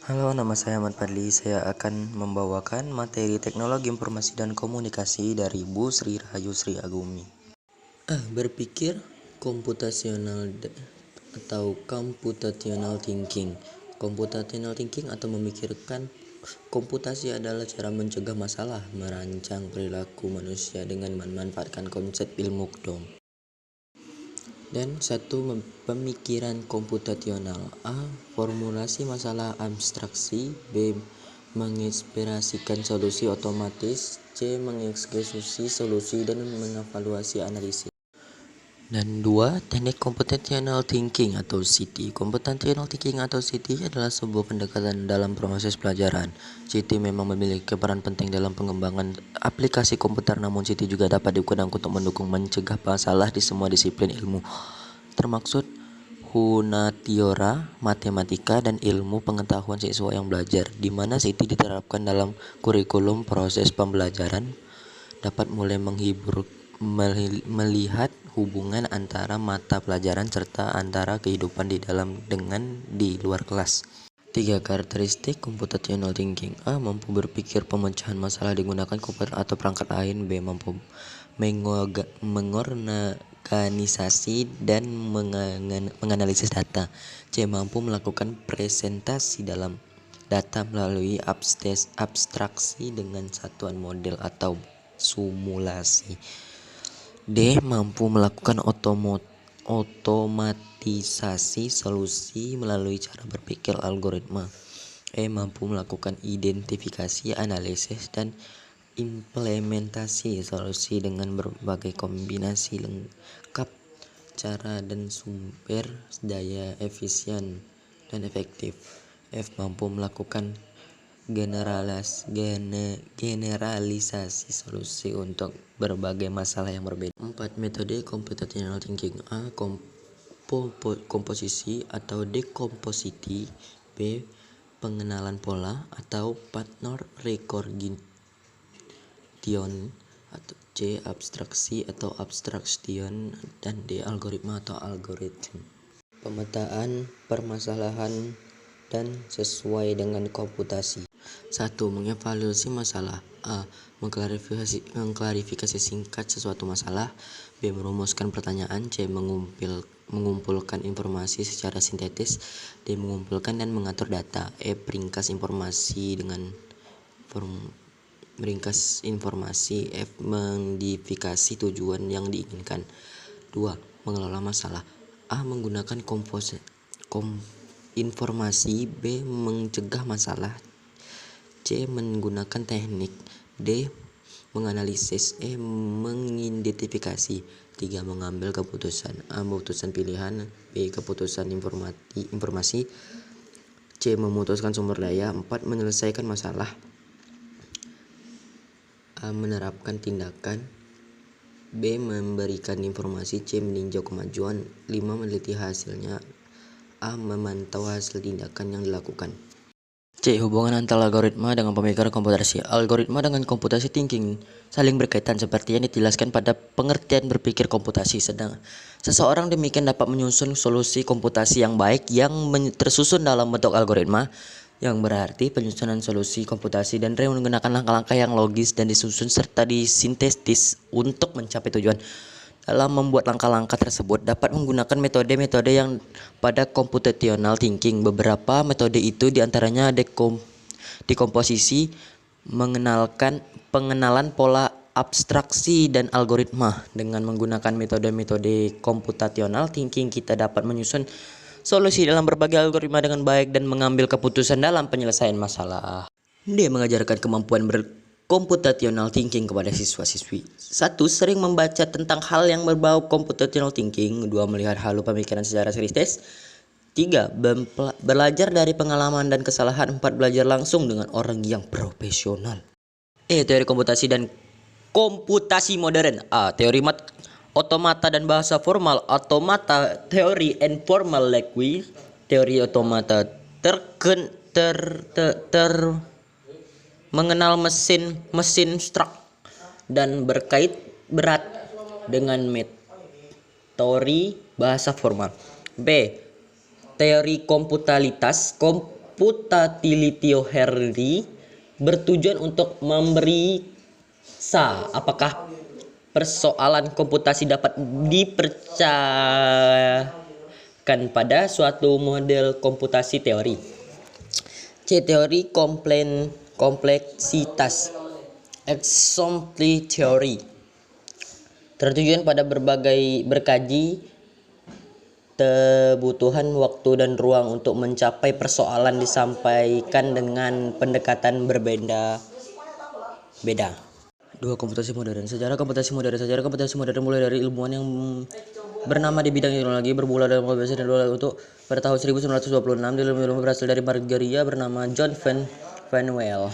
Halo, nama saya Ahmad Fadli. Saya akan membawakan materi teknologi informasi dan komunikasi dari Bu Sri Rahayu Sri Agumi. Berpikir komputasional atau computational thinking. Computational thinking atau memikirkan komputasi adalah cara mencegah masalah, merancang perilaku manusia dengan memanfaatkan konsep ilmu KDOM. Dan satu, pemikiran komputasional. A. Formulasi masalah abstraksi. B. Menginspirasikan solusi otomatis. C. Mengeksekusi solusi dan mengevaluasi analisis. Dan 2. Teknik computational thinking atau CT. Computational thinking atau CT adalah sebuah pendekatan dalam proses pelajaran. CT memang memiliki peran penting dalam pengembangan aplikasi komputer, namun CT juga dapat digunakan untuk mendukung mencegah masalah di semua disiplin ilmu, termaksud hunatiora, matematika, dan ilmu pengetahuan siswa yang belajar, di mana CT diterapkan dalam kurikulum proses pembelajaran, dapat mulai melihat hubungan antara mata pelajaran serta antara kehidupan di dalam dengan di luar kelas. 3. Karakteristik computational thinking. A. Mampu berpikir pemecahan masalah digunakan komputer atau perangkat lain. B. Mampu mengorganisasi dan menganalisis data. C. Mampu melakukan presentasi dalam data melalui abstraksi dengan satuan model atau simulasi. D. Mampu melakukan otomatisasi solusi melalui cara berpikir algoritma. E. Mampu melakukan identifikasi, analisis, dan implementasi solusi dengan berbagai kombinasi lengkap cara dan sumber daya efisien dan efektif. F. Mampu melakukan generalisasi solusi untuk berbagai masalah yang berbeda. 4. Metode computational thinking. A. Komposisi atau dekompositi. B. Pengenalan pola atau pattern recognition. Atau C. Abstraksi atau abstraction. Dan D. Algoritma atau algoritma. Pemetaan permasalahan dan sesuai dengan komputasi. 1. Mengevaluasi masalah. A. Mengklarifikasi singkat sesuatu masalah. B. Merumuskan pertanyaan. C. Mengumpulkan informasi secara sintetis. D. Mengumpulkan dan mengatur data. E. Meringkas informasi. F. Mengidentifikasi tujuan yang diinginkan. 2. Mengelola masalah. A. Menggunakan informasi. B. Mencegah masalah. C. Menggunakan teknik. D. Menganalisis. E. Mengidentifikasi. 3. Mengambil keputusan. A. Memutuskan pilihan. B. Keputusan informasi. C. Memutuskan sumber daya. 4. Menyelesaikan masalah. A. Menerapkan tindakan. B. Memberikan informasi. C. Meninjau kemajuan. 5. Meneliti hasilnya. A. Memantau hasil tindakan yang dilakukan. C. Hubungan antara algoritma dengan pemikiran komputasi. Algoritma dengan computational thinking saling berkaitan seperti yang dijelaskan pada pengertian berpikir komputasi. Sedang seseorang demikian dapat menyusun solusi komputasi yang baik yang tersusun dalam bentuk algoritma, yang berarti penyusunan solusi komputasi dan menggunakan langkah-langkah yang logis dan disusun serta disintesis untuk mencapai tujuan. Dalam membuat langkah-langkah tersebut dapat menggunakan metode-metode yang pada computational thinking. Beberapa metode itu diantaranya dekomposisi, pengenalan pola, abstraksi, dan algoritma. Dengan menggunakan metode-metode computational thinking, kita dapat menyusun solusi dalam berbagai algoritma dengan baik dan mengambil keputusan dalam penyelesaian masalah. Dia mengajarkan kemampuan computational thinking kepada siswa-siswi. 1. Sering membaca tentang hal yang berbau computational thinking. 2. Melihat halu pemikiran secara kritis. 3. Belajar dari pengalaman dan kesalahan. 4. Belajar langsung dengan orang yang profesional. Teori komputasi dan komputasi modern. A. Teori otomata dan bahasa formal. Automata theory and formal language. Teori otomata mengenal mesin struct dan berkait berat dengan teori bahasa formal. B. Teori komputalitas Putatilitio-Herdy bertujuan untuk memeriksa apakah persoalan komputasi dapat dipercayakan pada suatu model komputasi teori. C. Teori kompleksitas (Exompli teori) tertujuan pada berkaji kebutuhan waktu dan ruang untuk mencapai persoalan disampaikan dengan pendekatan berbeda. 2. Komputasi modern. Sejarah komputasi modern mulai dari ilmuwan yang bernama di bidang teknologi bermula dalam komputasi dan untuk pada tahun 1926 ilmu berasal dari Margaria bernama John Van Weyl.